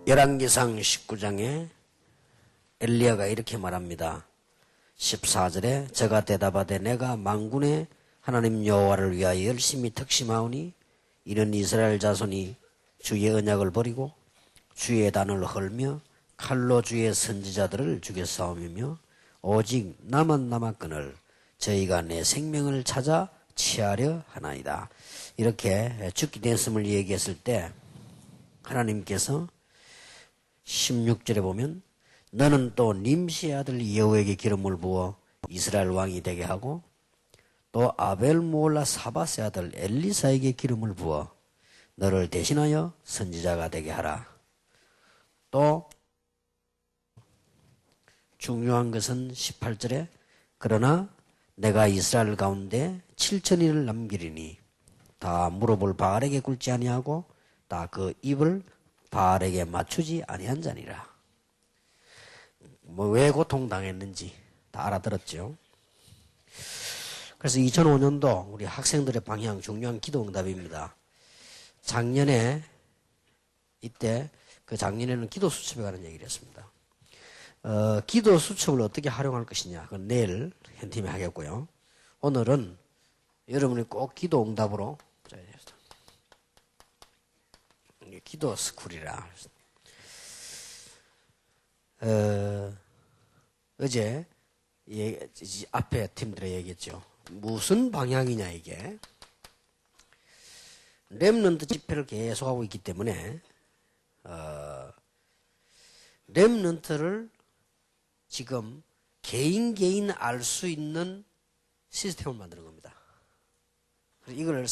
열왕기상 19장에 엘리야가 이렇게 말합니다. 14절에 저가 대답하되 내가 만군의 하나님 여호와를 위하여 열심히 특심하오니 이는 이스라엘 자손이 주의 언약을 버리고 주의 단을 헐며 칼로 주의 선지자들을 죽여 싸움이며 오직 나만 남았거늘 저희가 내 생명을 찾아 취하려 하나이다. 이렇게 죽게 됐음을 얘기했을 때 하나님께서 16절에 보면 너는 또 님시의 아들 여호에게 기름을 부어 이스라엘 왕이 되게 하고 또 아벨모올라 사바스의 아들 엘리사에게 기름을 부어 너를 대신하여 선지자가 되게 하라. 또 중요한 것은 18절에 그러나 내가 이스라엘 가운데 7천인을 남기리니 다 무릎을 바알에게 꿇지 아니하고 다 그 입을 바알에게 맞추지 아니한 자니라. 왜 고통당했는지 다 알아들었죠. 그래서 2005년도 우리 학생들의 방향 중요한 기도 응답입니다. 작년에 이때 작년에는 기도 수첩에 관한 얘기를 했습니다. 기도 수첩을 어떻게 활용할 것이냐 그건 내일 현 팀이 하겠고요. 오늘은 여러분이 꼭 기도 응답으로 기도 스쿨이라 어제 앞에 팀들에 얘기했죠. 무슨 방향이냐 이게. 렘넌트 집회를 계속하고 있기 때문에 렘넌트를 지금 개인 알 수 있는 시스템을 만드는 겁니다. 이걸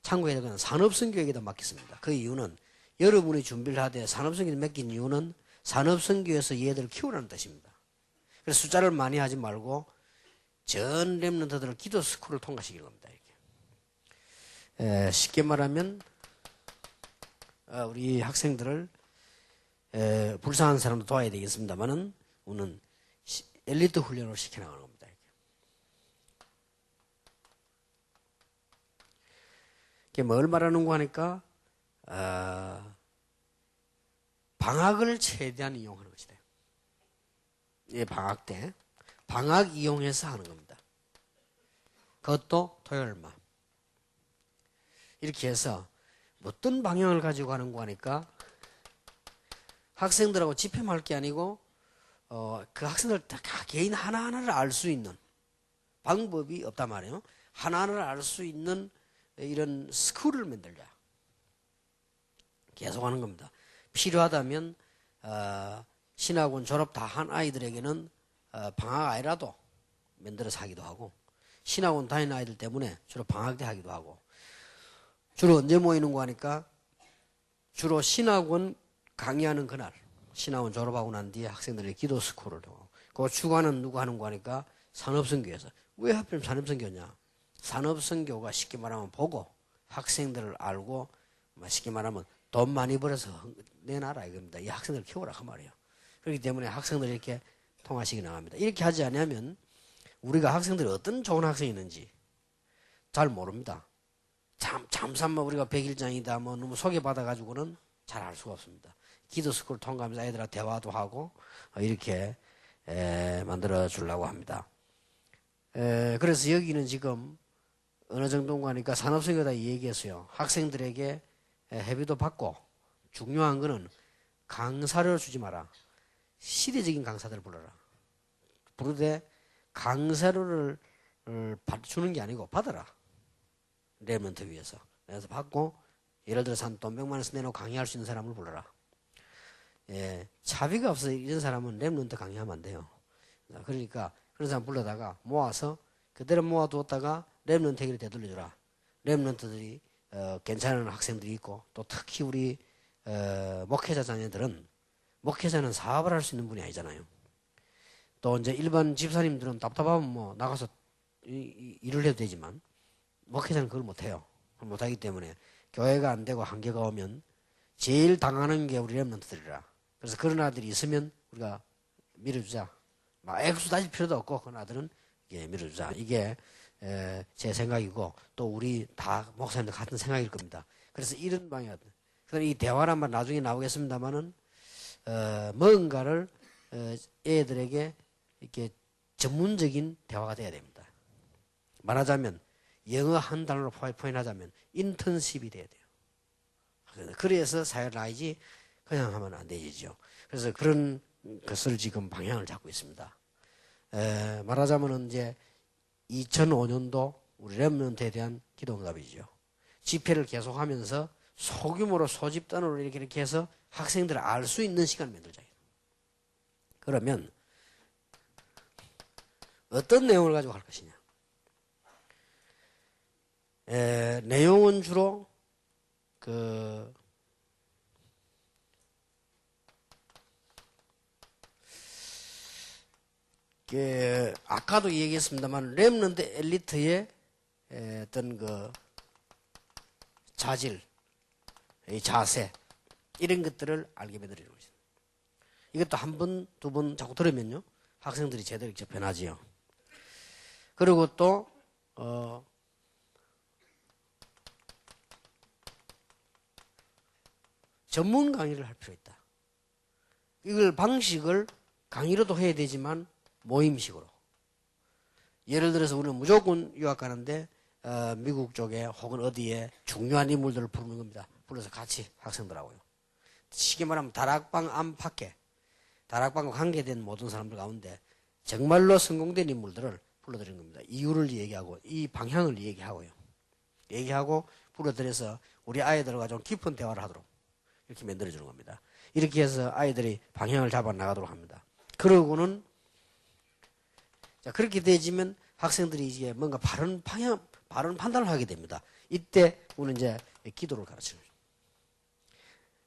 참고해야 되는 산업선교에게다 맡겼습니다. 그 이유는 여러분이 준비를 하되 산업선교에 맡긴 이유는 산업선교에서 얘들을 키우라는 뜻입니다. 그래서 숫자를 많이 하지 말고 전 렘넌트들을 기도 스쿨을 통과시키는 겁니다. 이렇게. 쉽게 말하면 우리 학생들을 불쌍한 사람도 도와야 되겠습니다만은 우리는 엘리트 훈련을 시켜나가는 겁니다. 이게 뭘 말하는 거 하니까 방학을 최대한 이용하는 것이다. 예, 방학 때 방학 이용해서 하는 겁니다. 그것도 토요일만 이렇게 해서 어떤 방향을 가지고 가는 거 하니까 학생들하고 집회만 할 게 아니고 그 학생들 다 개인 하나하나를 알 수 있는 방법이 없단 말이에요. 하나하나를 알 수 있는 이런 스쿨을 만들자. 계속 하는 겁니다. 필요하다면 신학원 졸업 다 한 아이들에게는 방학 아이라도 만들어서 하기도 하고 신학원 다니는 아이들 때문에 주로 방학 때 하기도 하고 주로 언제 모이는 거 하니까 주로 신학원 강의하는 그날 신학원 졸업하고 난 뒤에 학생들이 기도 스쿨을 하고 그 주관은 누구 하는 거 하니까 산업선교에서. 왜 하필 산업선교냐. 산업선교가 쉽게 말하면 보고 학생들을 알고 쉽게 말하면 돈 많이 벌어서 내놔라 이겁니다. 이 학생들을 키워라 그 말이에요. 그렇기 때문에 학생들을 이렇게 통화식이 나갑니다. 이렇게 하지 않으면 우리가 학생들이 어떤 좋은 학생이 있는지 잘 모릅니다. 참삼 우리가 백일장이다 뭐 너무 소개받아가지고는 잘 알 수가 없습니다. 기도 스쿨 통과하면서 애들하고 대화도 하고 이렇게 만들어 주려고 합니다. 그래서 여기는 지금 어느 정도인가 하니까 산업선교다 얘기했어요. 학생들에게 회비도 받고 중요한 거는 강사를 주지 마라. 시대적인 강사들을 불러라. 부르되 강사료를 주는 게 아니고 받아라. 렘넌트 위해서. 그래서 받고 예를 들어서 한 돈 100만 원씩 내놓고 강의할 수 있는 사람을 불러라. 차비가 없어서 이런 사람은 렘넌트 강의하면 안 돼요. 그러니까 그런 사람 불러다가 모아서 그대로 모아두었다가 렘넌트에게 되돌려주라. 렘넌트들이 괜찮은 학생들이 있고 또 특히 우리 목회자 자녀들은 목회자는 사업을 할 수 있는 분이 아니잖아요. 또 이제 일반 집사님들은 답답하면 뭐 나가서 일을 해도 되지만 목회자는 그걸 못해요. 못하기 때문에 교회가 안 되고 한계가 오면 제일 당하는 게 우리 렘넌트들이라. 그래서 그런 아들이 있으면 우리가 밀어주자. 막 액수 따질 필요도 없고 그런 아들은 밀어주자. 이게 제 생각이고 또 우리 다 목사님들 같은 생각일 겁니다. 그래서 이런 방향. 그래서 이 대화란 말 나중에 나오겠습니다만은 뭔가를 애들에게 이렇게 전문적인 대화가 돼야 됩니다. 말하자면 영어 한 단어로 표현하자면 인턴십이 돼야 돼요. 그래서 사회를 알지 그냥 하면 안 되죠. 그래서 그런 것을 지금 방향을 잡고 있습니다. 말하자면 이제 2005년도 우리 렘넌트에 대한 기도응답이죠. 집회를 계속하면서 소규모로 소집단으로 이렇게 해서 학생들을 알 수 있는 시간을 만들자. 그러면 어떤 내용을 가지고 할 것이냐. 내용은 주로 아까도 얘기했습니다만 렘넌트 엘리트의 어떤 자질, 자세 이런 것들을 알게 만들어주는 것입니다. 이것도 한 번, 두 번 자꾸 들으면요 학생들이 제대로 변하지요. 그리고 또 전문 강의를 할 필요 있다. 이걸 방식을 강의로도 해야 되지만 모임식으로. 예를 들어서 우리는 무조건 유학 가는데 미국 쪽에 혹은 어디에 중요한 인물들을 부르는 겁니다. 불러서 같이 학생들하고요. 쉽게 말하면 다락방 안팎에 다락방과 관계된 모든 사람들 가운데 정말로 성공된 인물들을 불러들이는 겁니다. 이유를 얘기하고 이 방향을 얘기하고요. 얘기하고 불러들여서 우리 아이들과 좀 깊은 대화를 하도록 이렇게 만들어주는 겁니다. 이렇게 해서 아이들이 방향을 잡아 나가도록 합니다. 그러고는 자 그렇게 되지면 학생들이 이제 뭔가 바른 방향, 바른 판단을 하게 됩니다. 이때 우리는 이제 기도를 가르치는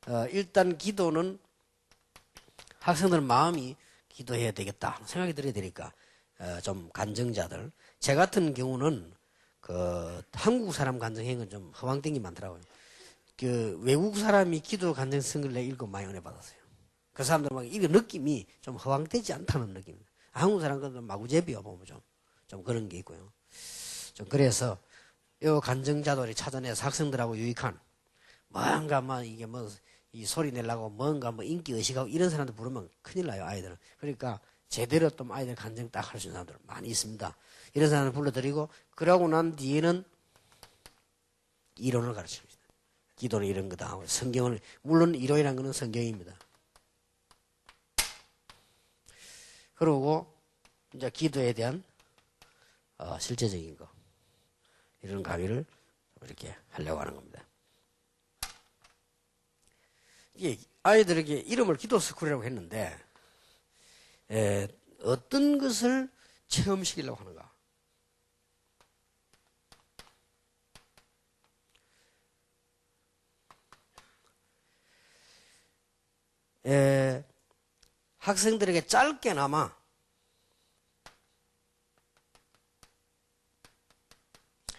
거죠. 일단 기도는 학생들 마음이 기도해야 되겠다 생각이 들어야 되니까 좀 간증자들 제 같은 경우는 한국 사람 간증한 건 좀 허황된 게 많더라고요. 외국 사람이 기도 간증 쓴 걸 읽고 많이 은혜 받았어요. 그 사람들 막 이게 느낌이 좀 허황되지 않다는 느낌입니다. 한국 사람들은 마구제비야 보면 좀 그런 게 있고요. 좀 그래서 이 간증자들이 찾아내서 학생들하고 유익한 뭔가 이게 이 소리 내려고 뭔가 인기 의식하고 이런 사람들 부르면 큰일 나요 아이들은. 그러니까 제대로 좀 아이들 간증 딱 할 수 있는 사람들 많이 있습니다. 이런 사람을 불러드리고 그러고 난 뒤에는 이론을 가르칩니다. 기도는 이런 거다 하고 성경을 물론 이론이란 거는 성경입니다. 그리고 이제 기도에 대한 실제적인 거 이런 강의를 이렇게 하려고 하는 겁니다. 이게 아이들에게 이름을 기도 스쿨이라고 했는데 어떤 것을 체험시키려고 하는가? 학생들에게 짧게나마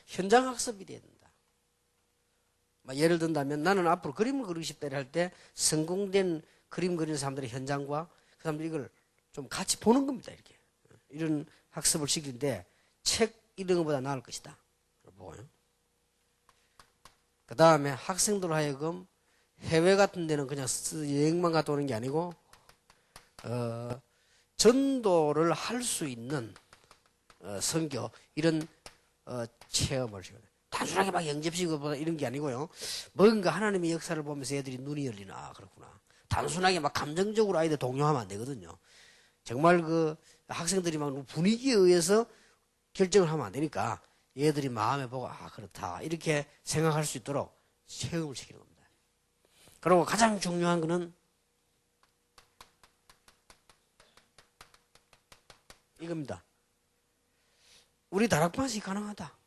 현장 학습이 돼야 된다. 예를 든다면 나는 앞으로 그림을 그리고 싶다 할 때 성공된 그림 그리는 사람들의 현장과 그 사람들이 이걸 좀 같이 보는 겁니다. 이렇게 이런 학습을 시키는데 책 이런 것보다 나을 것이다. 보고요. 그 다음에 학생들 하여금 해외 같은 데는 그냥 여행만 갔다 오는 게 아니고 전도를 할 수 있는 선교 이런 체험을 시켜요. 단순하게 막 영접식보다 이런 게 아니고요. 뭔가 하나님의 역사를 보면서 애들이 눈이 열리나 아, 그렇구나. 단순하게 막 감정적으로 아이들 동요하면 안 되거든요. 정말 학생들이 막 분위기에 의해서 결정을 하면 안 되니까 얘들이 마음에 보고 아 그렇다 이렇게 생각할 수 있도록 체험을 시키는 겁니다. 그리고 가장 중요한 거는 이겁니다. 우리 다락방식이 가능하다.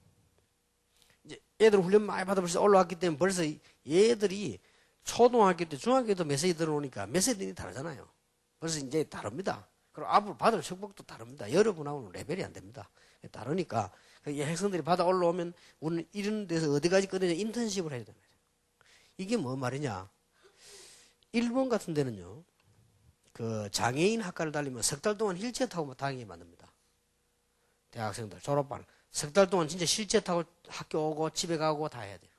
이제 애들 훈련 많이 받아 벌써 올라왔기 때문에 벌써 얘들이 초등학교 때 중학교 때 메시지 들어오니까 메시지들이 다르잖아요. 벌써 이제 다릅니다. 그리고 앞으로 받을 축복도 다릅니다. 여러분하고는 레벨이 안 됩니다. 다르니까 이 학생들이 받아 올라오면 우리는 이런 데서 어디까지 꺼내냐 인턴십을 해야 됩니다. 이게 뭐 말이냐? 일본 같은 데는요. 장애인 학과를 달리면 석 달 동안 휠체어 타고 다니게 만듭니다. 대학생들 졸업반 석 달 동안 진짜 실제 타고 학교 오고 집에 가고 다 해야 돼요.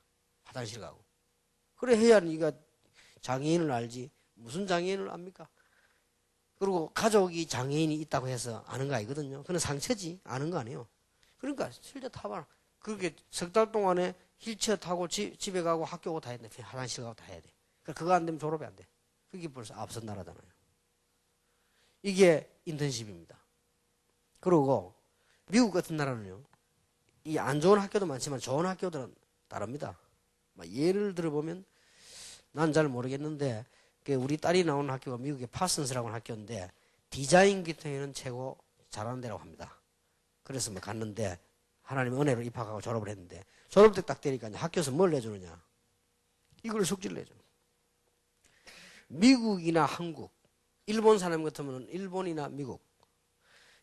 화장실 가고. 그래 해야 네가 장애인을 알지 무슨 장애인을 압니까? 그리고 가족이 장애인이 있다고 해서 아는 거 아니거든요. 그건 상처지. 아는 거 아니에요. 그러니까 실제 타봐. 그렇게 석 달 동안에 휠체어 타고 집에 가고 학교 오고 다 해야 돼. 화장실 가고 다 해야 돼. 그거 안 되면 졸업이 안 돼. 그게 벌써 앞선 나라잖아요. 이게 인턴십입니다. 그리고 미국 같은 나라는요. 이 안 좋은 학교도 많지만 좋은 학교들은 다릅니다. 예를 들어보면 난 잘 모르겠는데 우리 딸이 나오는 학교가 미국의 파슨스라고 하는 학교인데 디자인 기통에는 최고 잘하는 데라고 합니다. 그래서 갔는데 하나님의 은혜로 입학하고 졸업을 했는데 졸업 때 딱 되니까 학교에서 뭘 내주느냐. 이걸 숙제를 내줘. 미국이나 한국, 일본 사람 같으면 일본이나 미국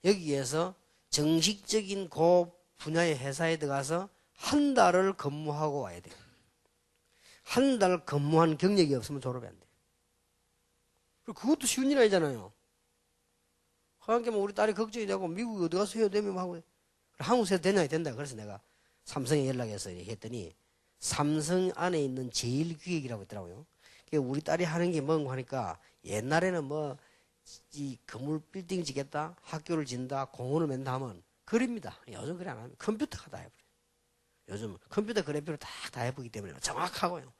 여기에서 정식적인 그 분야의 회사에 들어가서 한 달을 근무하고 와야 돼요. 한 달 근무한 경력이 없으면 졸업이 안 돼. 그것도 쉬운 일 아니잖아요. 그러니까 우리 딸이 걱정이 되고 미국에 어디 가서 해야 되면 하고 한국에서 되냐 된다. 그래서 내가 삼성에 연락해서 했더니 삼성 안에 있는 제일기획이라고 있더라고요. 우리 딸이 하는 게 뭔가 하니까 옛날에는 이 건물 빌딩 지겠다, 학교를 진다, 공원을 맨다 하면 그립니다. 요즘 그래 안 합니다. 컴퓨터가 다 해버려요. 요즘 컴퓨터 그래픽으로 다 해보기 때문에 정확하고요.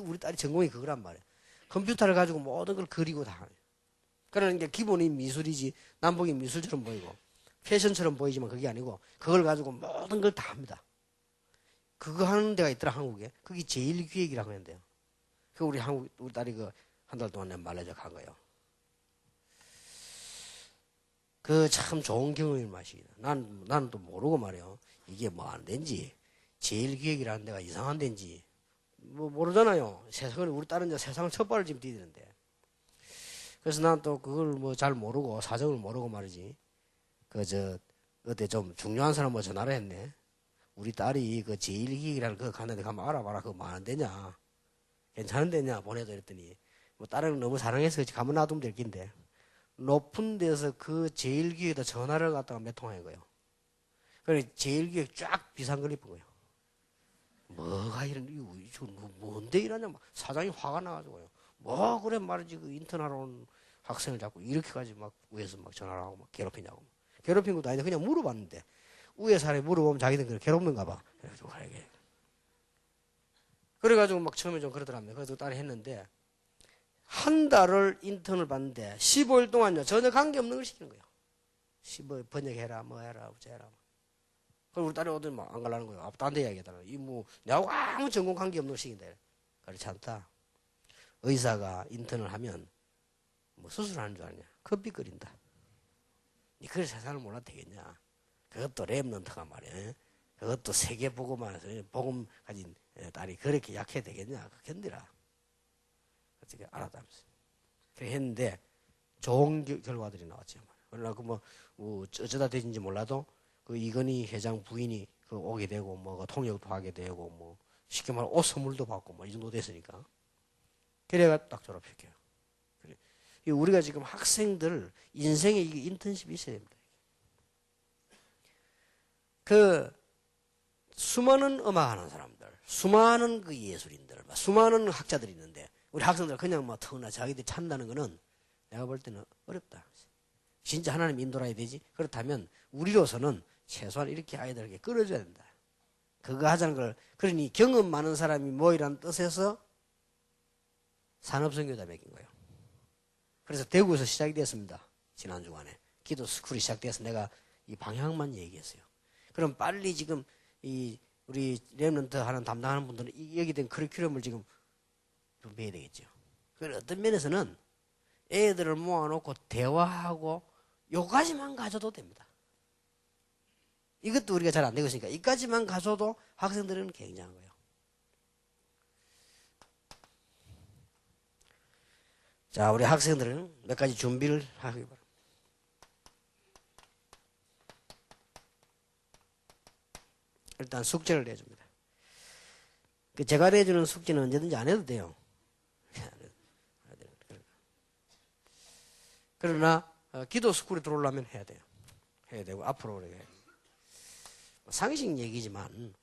우리 딸이 전공이 그거란 말이에요. 컴퓨터를 가지고 모든 걸 그리고 다 하네요. 그러니까 기본이 미술이지 남북이 미술처럼 보이고 패션처럼 보이지만 그게 아니고 그걸 가지고 모든 걸 다 합니다. 그거 하는 데가 있더라 한국에. 그게 제일기획이라고 하는데요. 우리 딸이 한 달 동안 말레이시아 간 거예요. 참 좋은 경험일 맛이다. 나는 또 모르고 말이에요. 이게 안 된지 제일기획이라는 데가 이상한 데인지 모르잖아요. 세상을 우리 딸은 이제 세상을 첫 발을 지금 디디는데. 그래서 난 또 그걸 잘 모르고 사정을 모르고 말이지. 어때 좀 중요한 사람 전화를 했네. 우리 딸이 제일기획이라는 그거 갔는데 가면 알아봐라. 그거 뭐 안 되냐. 괜찮은 데냐 보내줘 이랬더니 딸을 너무 사랑해서 가만 놔두면 될 낀데 높은 데서 그 제일기획에다 전화를 갖다가 몇 통 한 거예요. 그래 제일기획 쫙 비상글립 본 거예요. 뭐가 이거 뭔데 이러냐 사장이 화가 나가지고요. 그래 말이지 인턴하러 온 학생을 자꾸 이렇게까지 위에서 전화를 하고 괴롭히냐고. 괴롭힌 것도 아닌데 그냥 물어봤는데 위에 사람이 물어보면 자기들 그래 괴롭는가 봐. 그래가지고 처음에 좀 그러더랍니다. 그래서 딸이 했는데 한 달을 인턴을 봤는데 15일 동안요 전혀 관계없는 걸 시키는 거예요. 15일 번역해라 해라 어째해라. 그리고 우리 딸이 어디 안 가려는 거예요. 딴 데 이야기하더라. 내하고 아무 전공 관계없는 걸 시킨다. 그렇지 않다. 의사가 인턴을 하면 수술하는 줄 아냐. 커피 끓인다. 니 그래 세상을 몰라도 되겠냐. 그것도 랩런트가 말이야. 그것도 세계 복음만 해서 복음 가진 딸이 그렇게 약해야 되겠냐. 견디라. 어떻게 알았다면서. 그래 했는데 좋은 결과들이 나왔죠. 그러나 어쩌다 되는지 몰라도 이건희 회장 부인이 오게 되고 통역도 하게 되고 쉽게 말하면 옷 선물도 받고 이 정도 됐으니까. 그래가 딱 졸업시켜요. 그래. 우리가 지금 학생들 인생에 이게 인턴십이 있어야 됩니다. 수많은 음악하는 사람들, 수많은 예술인들, 수많은 학자들이 있는데 우리 학생들 그냥 터나 자기들이 찬다는 거는 내가 볼 때는 어렵다. 진짜 하나님 인도라야 되지. 그렇다면 우리로서는 최소한 이렇게 아이들에게 끌어줘야 된다. 그거 하자는 걸 그러니 경험 많은 사람이 모이라는 뜻에서 산업선교다 맡긴 거예요. 그래서 대구에서 시작이 됐습니다. 지난 주간에 기도 스쿨이 시작돼서 내가 이 방향만 얘기했어요. 그럼 빨리 지금 우리 랩런트 하는 담당하는 분들은 여기 된 커리큘럼을 지금 준비해야 되겠죠. 그래서 어떤 면에서는 애들을 모아놓고 대화하고 요까지만 가져도 됩니다. 이것도 우리가 잘 안 되고 있으니까 이까지만 가져도 학생들은 굉장한 거예요. 자, 우리 학생들은 몇 가지 준비를 하기 바랍니다. 일단 숙제를 내줍니다. 제가 내주는 숙제는 언제든지 안 해도 돼요. 그러나 기도 스쿨에 들어오려면 해야 돼요. 해야 되고 앞으로 상식 얘기지만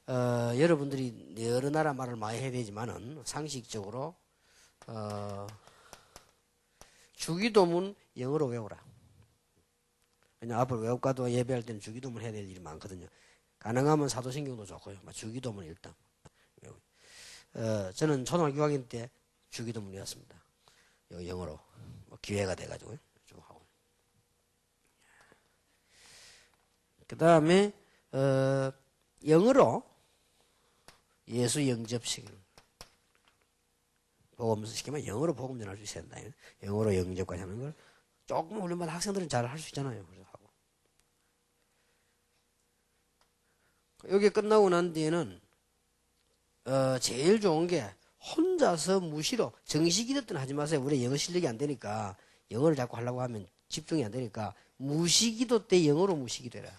여러분들이 여러 나라 말을 많이 해야 되지만은 상식적으로 주기도문 영어로 외워라. 왜냐 앞으로 외국가도 예배할 때는 주기도문 해야 될 일이 많거든요. 가능하면 사도신경도 좋고요. 주기도문 일단 외우고. 저는 초등학교 6학년 때 주기도문이었습니다. 영어로 기회가 돼가지고요. 좀 하고. 그 다음에 영어로 예수 영접식을 복음 시키면 영어로 복음 전할 수 있어야 된다. 영어로 영접까지 하는 걸 조금 훈련받은 학생들은 잘 할 수 있잖아요. 그래서 하고. 여기 끝나고 난 뒤에는 제일 좋은 게 혼자서 무시로 정식이 됐든 하지 마세요. 우리 영어 실력이 안 되니까 영어를 자꾸 하려고 하면 집중이 안 되니까 무시기도 때 영어로 무시기도해라.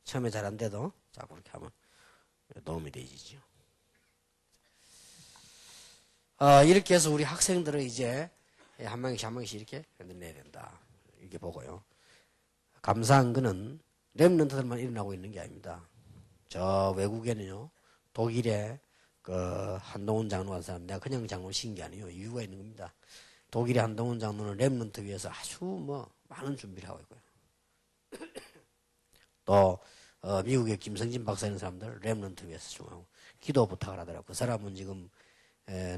처음에 잘 안 돼도 자꾸 그렇게 하면 도움이 되지죠. 이렇게 해서 우리 학생들은 이제 한 명씩 한 명씩 이렇게 내야 된다. 이렇게 보고요. 감사한 거는 렘넌트들만 일어나고 있는 게 아닙니다. 저 외국에는요, 독일에 그 한동훈 장로 한 사람, 내가 그냥 장로 시킨 게 아니에요. 이유가 있는 겁니다. 독일의 한동훈 장로는 렘넌트 위해서 아주 많은 준비를 하고 있고요. 또 미국의 김성진 박사 이런 사람들 렘넌트 위해서 중하고 기도 부탁을 하더라고요. 그 사람은 지금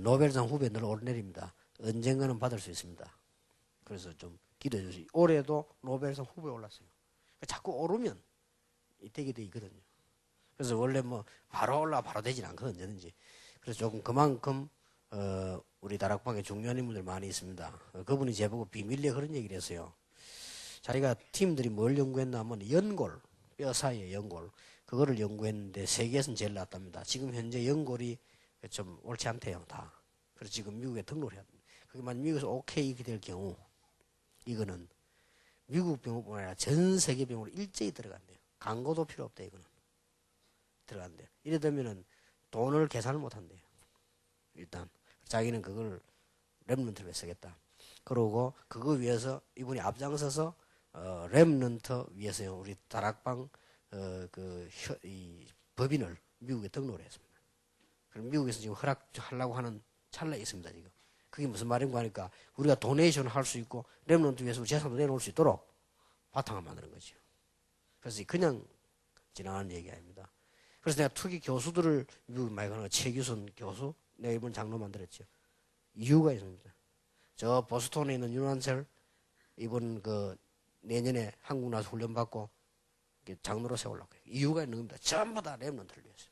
노벨상 후보에 늘 오르내립니다. 언젠가는 받을 수 있습니다. 그래서 좀 기도해 주세요. 올해도 노벨상 후보에 올랐어요. 자꾸 오르면 되게 돼 있거든요. 그래서 원래 바로 올라 바로 되진 않거든요. 언제든지. 그래서 조금 그만큼 우리 다락방에 중요한 인물들 많이 있습니다. 그분이 제보고 비밀리에 그런 얘기를 했어요. 자기가 팀들이 뭘 연구했나 하면 연골, 뼈 사이의 연골, 그거를 연구했는데 세계에서는 제일 낫답니다. 지금 현재 연골이 좀 옳지 않대요, 다. 그래서 지금 미국에 등록을 해야 됩니다. 그게 만약 미국에서 오케이 이렇게 될 경우, 이거는 미국 병원뿐 아니라 전 세계 병원으로 일제히 들어간대요. 광고도 필요 없대, 이거는. 들어간대요. 이래 되면은 돈을 계산을 못 한대요. 일단. 자기는 그걸 렘넌트를 쓰겠다. 그러고 그거 위해서 이분이 앞장서서 렘넌트 위해서요. 우리 다락방 이 법인을 미국에 등록을 했습니다. 그럼 미국에서 지금 허락하려고 하는 찰나에 있습니다. 지금. 그게 무슨 말인가 하니까 우리가 도네이션 할 수 있고 렘넌트 위해서 재산도 내놓을 수 있도록 바탕을 만드는 거죠. 그래서 그냥 지나가는 얘기 아닙니다. 그래서 내가 투기 교수들을 미국에 많이 가는 최규선 교수 내가 이번 장로 만들었죠. 이유가 있습니다. 저 보스턴에 있는 윤한철 이번 내년에 한국 나서 훈련받고 장로로 세우려고 해요. 이유가 있는 겁니다. 전부 다 렘넌트를 위해서.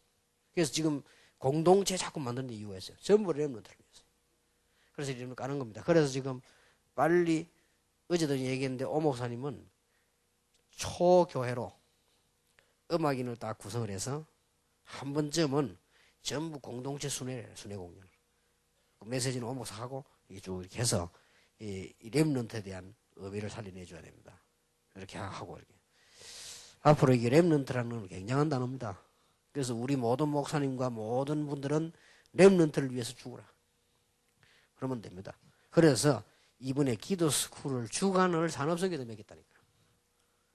그래서 지금 공동체 자꾸 만드는 이유가 있어요. 전부 렘넌트를 위해서. 그래서 이름을 까는 겁니다. 그래서 지금 빨리 어제도 얘기했는데 오 목사님은 초교회로 음악인을 딱 구성을 해서 한 번쯤은 전부 공동체 순회 공연. 그 메시지는 오 목사하고 쭉 이렇게 해서 이 렘넌트에 대한 의미를 살려내줘야 됩니다. 이렇게 하고 이렇게. 앞으로 이게 렘넌트라는 건 굉장한 단어입니다. 그래서 우리 모든 목사님과 모든 분들은 렘넌트를 위해서 죽으라. 그러면 됩니다. 그래서 이번에 기도 스쿨을 주간을 산업성에도 매겼다니까.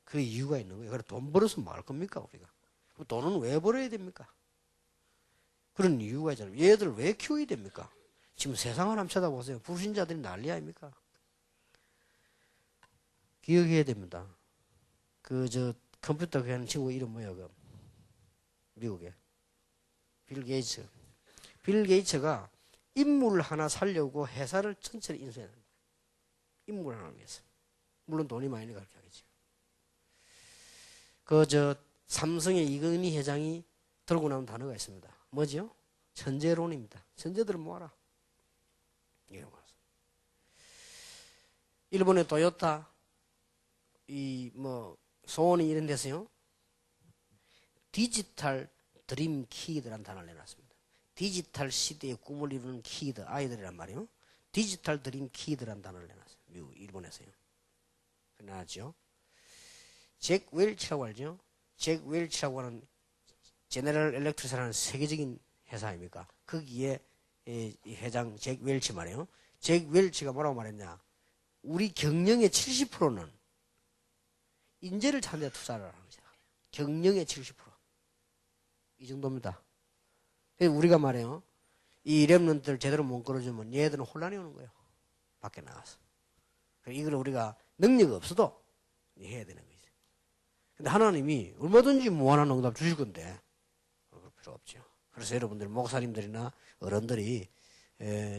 그 이유가 있는 거예요. 그래 돈 벌어서 뭐 할 겁니까 우리가? 돈은 왜 벌어야 됩니까? 그런 이유가 있잖아요. 얘들 왜 키워야 됩니까? 지금 세상을 한번 쳐다보세요. 불신자들이 난리 아닙니까? 기억해야 됩니다. 컴퓨터 하는 친구 이름 뭐야? 미국에. 빌 게이츠. 빌 게이츠가 인물 하나 살려고 회사를 전체를 인수해야 합니다. 인물 하나 위해서. 물론 돈이 많이 내가 그렇게 하겠죠. 삼성의 이건희 회장이 들고 나온 단어가 있습니다. 뭐죠? 천재론입니다. 천재들을 모아라. 일본의 토요타, 소니 이런 데서요, 디지털 드림 키드라는 단어를 내놨습니다. 디지털 시대의 꿈을 이루는 키드, 아이들이란 말이에요. 디지털 드림 키드라는 단어를 내놨어요. 일본에서요. 내놨죠. 잭 웰치라고 알죠? 잭 웰치라고 하는 제네럴 일렉트릭이라는 세계적인 회사 아닙니까? 거기에 이 회장 잭 웰치 말이에요. 잭 웰치가 뭐라고 말했냐? 우리 경영의 70%는 인재를 찾는 데 투자를 하는 거죠. 경영의 70%. 이 정도입니다. 우리가 말해요. 이 렘넌트를 제대로 못 끌어주면 얘들은 혼란이 오는 거예요. 밖에 나가서. 이걸 우리가 능력이 없어도 해야 되는 거죠. 근데 하나님이 얼마든지 무한한 응답 주실 건데 그럴 필요 없죠. 그래서 여러분들 목사님들이나 어른들이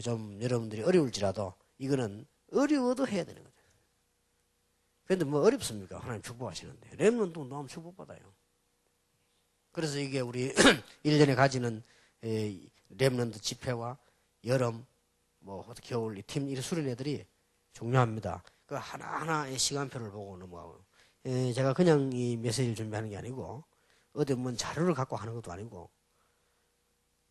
좀 여러분들이 어려울지라도 이거는 어려워도 해야 되는 거죠. 그런데 뭐 어렵습니까? 하나님 축복하시는데 렘넌트 너무 축복받아요. 그래서 이게 우리 1년에 가지는 렘넌트 집회와 여름 뭐 겨울 팀 이 수련 애들이 중요합니다. 그 하나하나의 시간표를 보고 넘어가고 제가 그냥 이 메시지를 준비하는 게 아니고 어디 뭔 자료를 갖고 하는 것도 아니고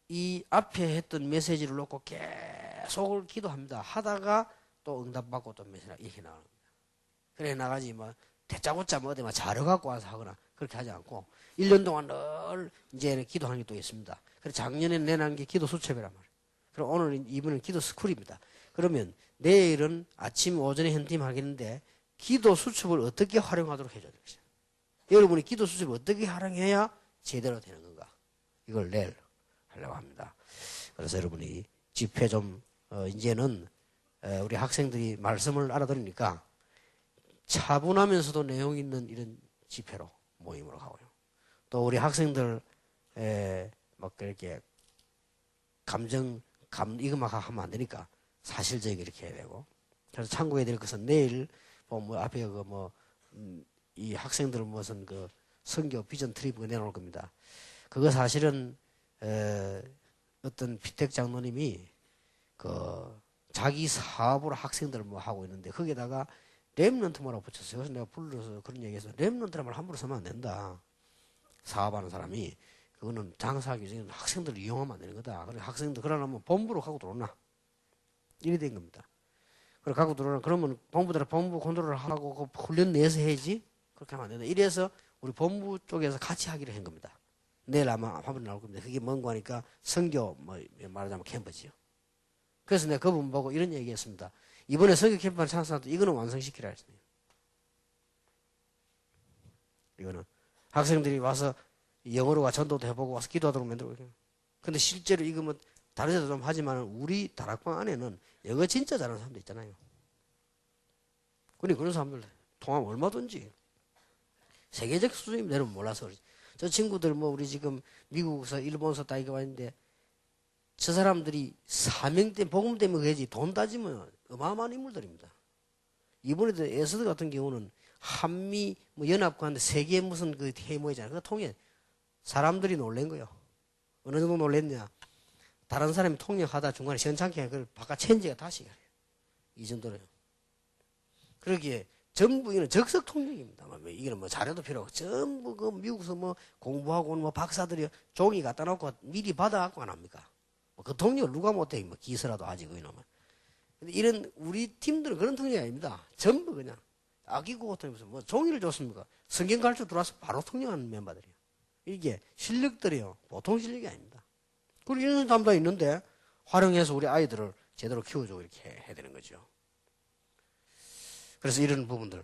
이 앞에 했던 메시지를 놓고 계속 기도합니다. 하다가 또 응답받고 또 메시지가 이렇게 나옵니다. 그래 나가지 뭐 대짜고짜 뭐 어디 막 자료 갖고 와서 하거나 그렇게 하지 않고 1년 동안 늘 이제 기도하는 게 또 있습니다. 그래서 작년에 내놓은 게 기도 수첩이란 말이에요. 그럼 오늘 이번은 기도 스쿨입니다. 그러면 내일은 아침 오전에 현팀 하겠는데 기도 수첩을 어떻게 활용하도록 해줘야 되겠어요. 여러분이 기도 수첩을 어떻게 활용해야 제대로 되는 건가 이걸 내일 하려고 합니다. 그래서 여러분이 집회 좀 이제는 우리 학생들이 말씀을 알아들으니까 차분하면서도 내용 있는 이런 집회로 모임으로 가고요. 또 우리 학생들 막 그렇게 이것만 하면 안 되니까 사실적이게 이렇게 해야 되고. 그래서 참고해야 될 것은 내일 뭐 앞에 이 학생들 무슨 그 선교 비전 트립 내놓을 겁니다. 그거 사실은 어떤 피택 장로님이 그 자기 사업으로 학생들을 뭐 하고 있는데 거기에다가 렘넌트라고 붙였어요. 그래서 내가 불러서 그런 얘기해서 렘넌트란 말 함부로 쓰면 안 된다. 사업하는 사람이 그거는 장사하기 전에 학생들을 이용하면 안 되는 거다. 그래 학생들 그러려면 본부로 갖고 들어오나 이래 된 겁니다. 그래 갖고 들어오나 그러면 본부대로 본부 컨트롤을 하고 그 훈련 내서 해야지 그렇게 하면 안 된다. 이래서 우리 본부 쪽에서 같이 하기로 한 겁니다. 내일 아마 화면이 나올 겁니다. 그게 뭔가 하니까 선교 뭐 말하자면 캠프지요. 그래서 내가 그분 보고 이런 얘기했습니다. 이번에 선교 캠프를 찬성하도 이거는 완성시키라 했어요. 이거는 학생들이 와서 영어로가 전도도 해보고 와서 기도하도록 만들고. 근데 실제로 이거 뭐 다른 데도 좀 하지만 우리 다락방 안에는 영어 진짜 잘하는 사람도 있잖아요. 근데 그런 사람들 통하면 얼마든지 세계적 수준이 내려면 몰라서 그러지. 저 친구들 뭐 우리 지금 미국에서 일본에서 다 이거 왔는데 저 사람들이 사명 때문에 복음 때문에 그러지 돈 따지면 어마어마한 인물들입니다. 이번에도 에스더 같은 경우는 한미 뭐 연합국한테 세계 무슨 그 회의모이잖아요. 그거 통해 사람들이 놀란 거예요. 어느 정도 놀랬냐? 다른 사람이 통역하다 중간에 시원찮게 그걸 바깥 체인지가 다시 가요. 이 정도로요. 그러기에 전부 이거는 적석 통역입니다. 이거는 뭐 자료도 필요 없고 전부 그 미국에서 뭐 공부하고 온 뭐 박사들이 종이 갖다 놓고 미리 받아갖고 안 합니까? 그 통역을 누가 못해? 뭐 기서라도 하지 그 이놈은. 근데 이런 우리 팀들은 그런 통역이 아닙니다. 전부 그냥 아기고 같은 무슨 뭐 종이를 줬습니까? 성경 가르쳐 들어와서 바로 통역하는 멤버들이에요. 이게 실력들이요 보통 실력이 아닙니다. 그리고 이런 사람도 있는데 활용해서 우리 아이들을 제대로 키워주고 이렇게 해야 되는 거죠. 그래서 이런 부분들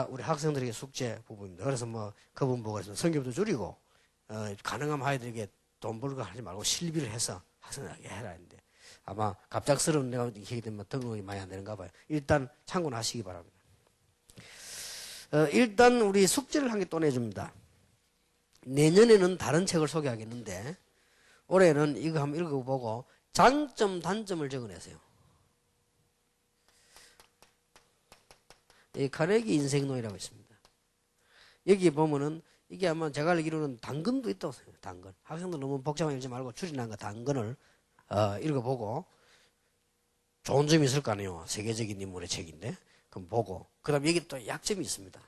우리 학생들에게 숙제 부분입니다. 그래서 뭐 그분 보고 성경도 줄이고 가능하면 아이들에게 돈 벌고 하지 말고 실비를 해서 학생들에게 해라 했는데 아마 갑작스러운 내가 이렇게 되면 등록이 많이 안 되는가 봐요. 일단 참고는 하시기 바랍니다. 일단 우리 숙제를 한 개 또 내줍니다. 내년에는 다른 책을 소개하겠는데 올해는 이거 한번 읽어보고 장점 단점을 적어내세요. 이 카네기 인생론이라고 있습니다. 여기 보면은 이게 아마 제가 알기로는 당근도 있다고 생각해요. 당근. 학생들 너무 복잡하게 읽지 말고 줄이난 거 당근을 읽어보고 좋은 점이 있을 거 아니에요. 세계적인 인물의 책인데 그럼 보고 그 다음 여기 또 약점이 있습니다.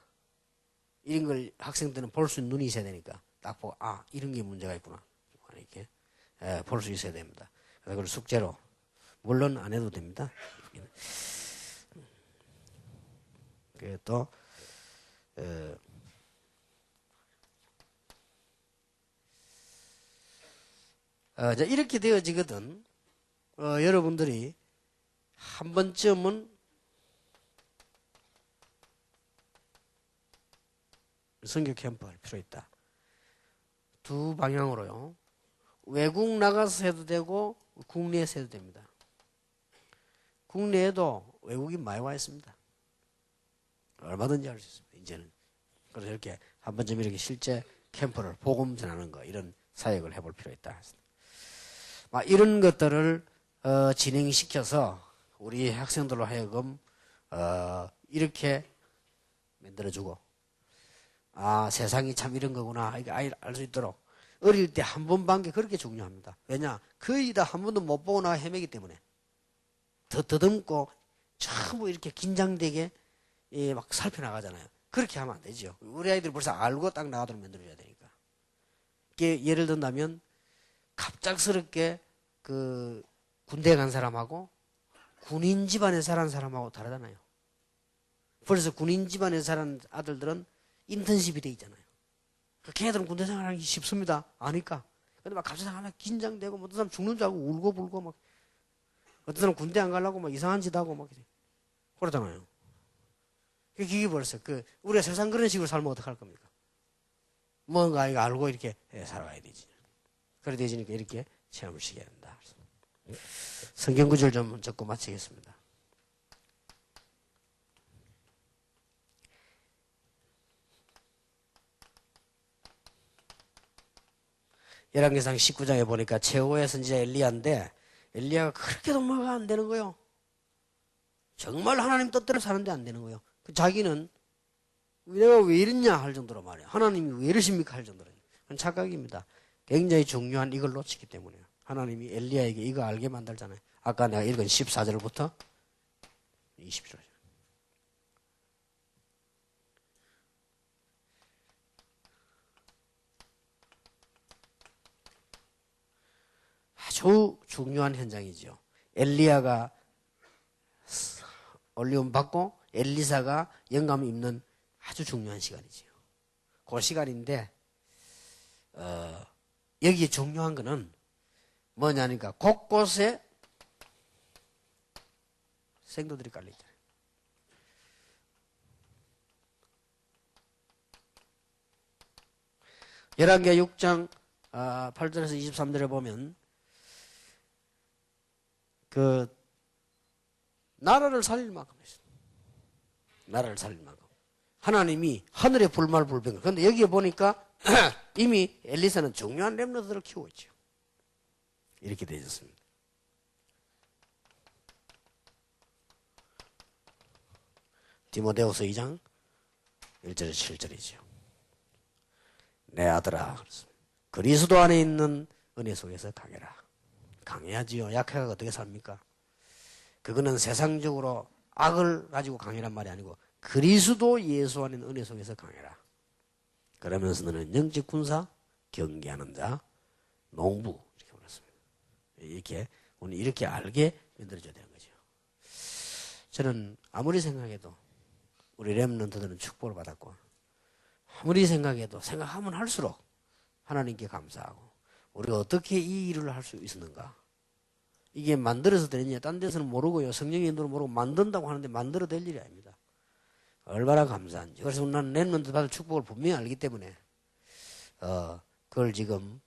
이런 걸 학생들은 볼 수 있는 눈이 있어야 되니까 딱 보고 이런 게 문제가 있구나 이렇게 볼 수 있어야 됩니다. 그래서 그걸 숙제로 물론 안 해도 됩니다. 그게 또 이렇게 되어지거든. 여러분들이 한 번쯤은 선교 캠프 할 필요 있다. 두 방향으로요. 외국 나가서 해도 되고 국내에서 해도 됩니다. 국내에도 외국인 많이 와 있습니다. 얼마든지 할 수 있습니다. 이제는. 그래서 이렇게 한 번쯤 이렇게 실제 캠프를 복음 전하는 거 이런 사역을 해볼 필요가 있다. 이런 것들을 진행시켜서 우리 학생들로 하여금 이렇게 만들어주고 세상이 참 이런 거구나 이거 알 수 있도록 어릴 때 한 번 본 게 그렇게 중요합니다. 왜냐 거의 다 한 번도 못 보고 나 헤매기 때문에 더듬고 전부 이렇게 긴장되게 막 살펴나가잖아요. 그렇게 하면 안 되죠. 우리 아이들이 벌써 알고 딱 나가도록 만들어줘야 되니까. 예를 든다면 갑작스럽게 그 군대 간 사람하고 군인 집안에 자란 사람하고 다르잖아요. 벌써 군인 집안에 자란 아들들은 인턴십이 돼 있잖아요. 걔네들은 군대 생활하기 쉽습니다. 아니까. 근데 막 갑자기 하나 긴장되고 어떤 사람 죽는 줄 알고 울고 불고 막 어떤 사람 군대 안 가려고 막 이상한 짓 하고 막 그러잖아요. 그게 벌써 우리가 세상 그런 식으로 살면 어떡할 겁니까? 뭔가 이거 알고 이렇게 살아가야 되지. 그래 되지니까 이렇게 체험을 시켜야 된다. 성경 구절 좀 적고 마치겠습니다. 열왕기상 19장에 보니까 최후의 선지자 엘리야인데 엘리야가 그렇게 동마가 안 되는 거예요. 정말 하나님 뜻대로 사는데 안 되는 거예요. 자기는 내가 왜 이랬냐 할 정도로 말이에요. 하나님이 왜 이러십니까 할 정도로. 그건 착각입니다. 굉장히 중요한 이걸 놓치기 때문에요. 하나님이 엘리야에게 이거 알게 만들잖아요. 아까 내가 읽은 14절부터 20절. 아주 중요한 현장이죠. 엘리야가 올리움 받고 엘리사가 영감 입는 아주 중요한 시간이죠. 그 시간인데 여기에 중요한 거는 뭐냐니까 곳곳에 생도들이 깔려 있잖아요. 열왕기하 6장 8절에서 23절에 보면 나라를 살릴 만큼 했습니다. 나라를 살릴 만큼. 하나님이 하늘의 불말 불병. 그런데 여기에 보니까 이미 엘리사는 중요한 렘너들을 키우고 있죠. 이렇게 되어 있습니다. 디모데후서 2장 1절에서 7절이죠. 내 아들아 그리스도 안에 있는 은혜 속에서 강해라. 강해야지요. 약해가 어떻게 삽니까? 그거는 세상적으로 악을 가지고 강해란 말이 아니고 그리스도 예수 안에 있는 은혜 속에서 강해라. 그러면서 너는 영적 군사, 경계하는 자, 농부 이렇게 불렀습니다. 이렇게 오늘 이렇게 알게 만들어줘야 되는 거죠. 저는 아무리 생각해도 우리 렘넌트들은 축복을 받았고 아무리 생각해도 생각하면 할수록 하나님께 감사하고 우리가 어떻게 이 일을 할 수 있었는가? 이게 만들어서 되느냐? 딴 데서는 모르고요. 성령의 인도로 모르고 만든다고 하는데 만들어 될 일이 아닙니다. 얼마나 감사한지. 그래서 나는 렘넌트 받을 축복을 분명히 알기 때문에 그걸 지금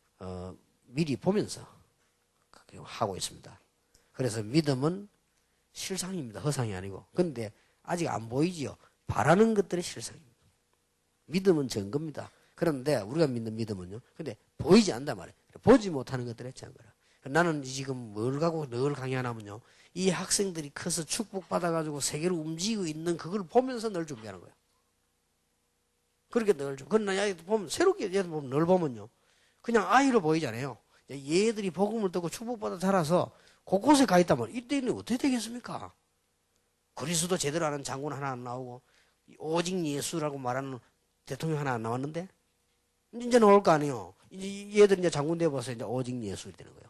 미리 보면서 하고 있습니다. 그래서 믿음은 실상입니다. 허상이 아니고. 근데 아직 안 보이지요. 바라는 것들이 실상입니다. 믿음은 증거입니다. 그런데 우리가 믿는 믿음은요. 근데 보이지 않단 말이에요. 보지 못하는 것들이 증거라. 나는 지금 뭘 갖고 늘 강의하냐면요. 이 학생들이 커서 축복받아가지고 세계를 움직이고 있는 그걸 보면서 늘 준비하는 거예요. 그렇게 늘 좀. 그러나 얘들 보면, 새롭게 얘들 보면 늘 보면요. 그냥 아이로 보이잖아요. 얘들이 복음을 듣고 축복받아 자라서 곳곳에 가 있다면 이때는 어떻게 되겠습니까? 그리스도 제대로 아는 장군 하나 안 나오고 오직 예수라고 말하는 대통령 하나 안 나왔는데 이제 나올 거 아니에요. 이제 얘들이 이제 장군 되어서 이제 오직 예수 되는 거예요.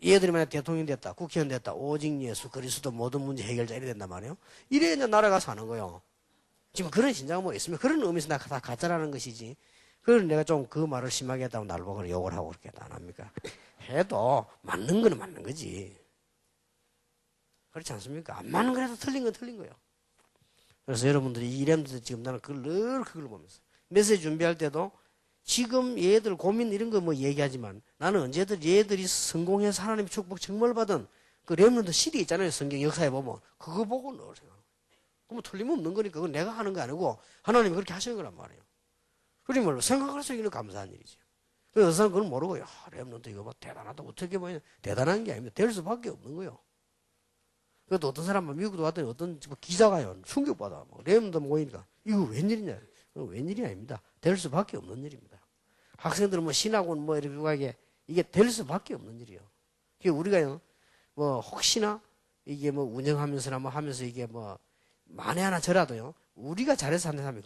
얘들이 만약 대통령 됐다, 국회의원 됐다, 오직 예수, 그리스도 모든 문제 해결자 이래 된단 말이에요. 이래 이제 나라가 사는 거예요. 지금 그런 신장은 뭐 있으면 그런 의미에서 나 다 가짜라는 것이지. 그걸 내가 좀 그 말을 심하게 했다고 나를 보고 욕을 하고 그렇게 안 합니까? 해도 맞는 거는 맞는 거지. 그렇지 않습니까? 안 맞는 거라도 틀린 건 틀린 거예요. 그래서 여러분들이 이렘들 지금 나는 그걸 늘 그걸 보면서 메시지 준비할 때도 지금 얘들 고민 이런 거 뭐 얘기하지만 나는 언제든 얘들이 성공해서 하나님의 축복 정말 받은 그 렘넌트 시대 있잖아요. 성경 역사에 보면 그거 보고 넣으세요. 그럼 틀림없는 거니까 그건 내가 하는 거 아니고 하나님이 그렇게 하시는 거란 말이에요. 그러니 생각할 수 있는 감사한 일이죠. 그래서 어느 사람 그걸 모르고 야 렘넌트 이거 봐 대단하다 어떻게 보냐 대단한 게 아닙니다. 될 수밖에 없는 거예요. 그래도 어떤 사람은 미국도 왔더니 어떤 기자가요 충격받아. 렘넌트 모이니까 이거 웬일이냐. 웬일이 아닙니다. 될 수밖에 없는 일입니다. 학생들은 뭐 신학원 뭐 이렇게 하게 이게 될 수밖에 없는 일이에요. 그러니까 우리가요 뭐 혹시나 이게 뭐 운영하면서나 뭐 하면서 이게 뭐 만에 하나 저라도요 우리가 잘해서 하는 사람이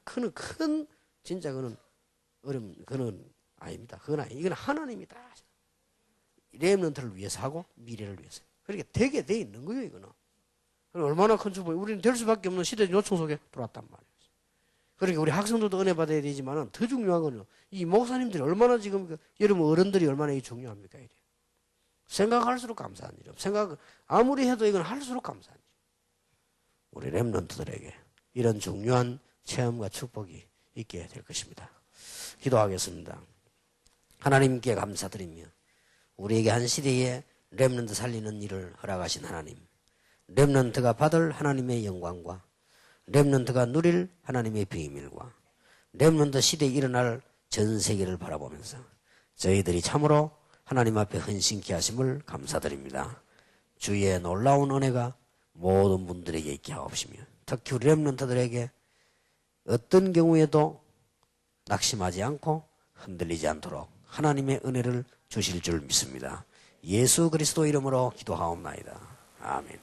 그는 큰 진짜 그는 그는 아닙니다. 이건 하나님이다. 렘넌트를 위해서 하고 미래를 위해서. 그러니까 되게 돼 있는 거예요 이거는. 얼마나 큰 축복이 우리는 될 수밖에 없는 시대 요청 속에 들어왔단 말이에요. 그러니까 우리 학생들도 은혜 받아야 되지만은 더 중요한 거는 이 목사님들이 얼마나 지금 여러분 어른들이 얼마나 중요합니까 이래. 생각할수록 감사한 일이요. 생각 아무리 해도 이건 할수록 감사한 일. 우리 렘넌트들에게 이런 중요한 체험과 축복이 있게 될 것입니다. 기도하겠습니다. 하나님께 감사드리며 우리에게 한 시대에 렘넌트 살리는 일을 허락하신 하나님, 렘넌트가 받을 하나님의 영광과 렘넌트가 누릴 하나님의 비밀과 렘넌트 시대에 일어날 전 세계를 바라보면서 저희들이 참으로 하나님 앞에 헌신케 하심을 감사드립니다. 주의 놀라운 은혜가 모든 분들에게 있게 하옵시며 특히 우리 렘넌트들에게 어떤 경우에도 낙심하지 않고 흔들리지 않도록 하나님의 은혜를 주실 줄 믿습니다. 예수 그리스도 이름으로 기도하옵나이다. 아멘.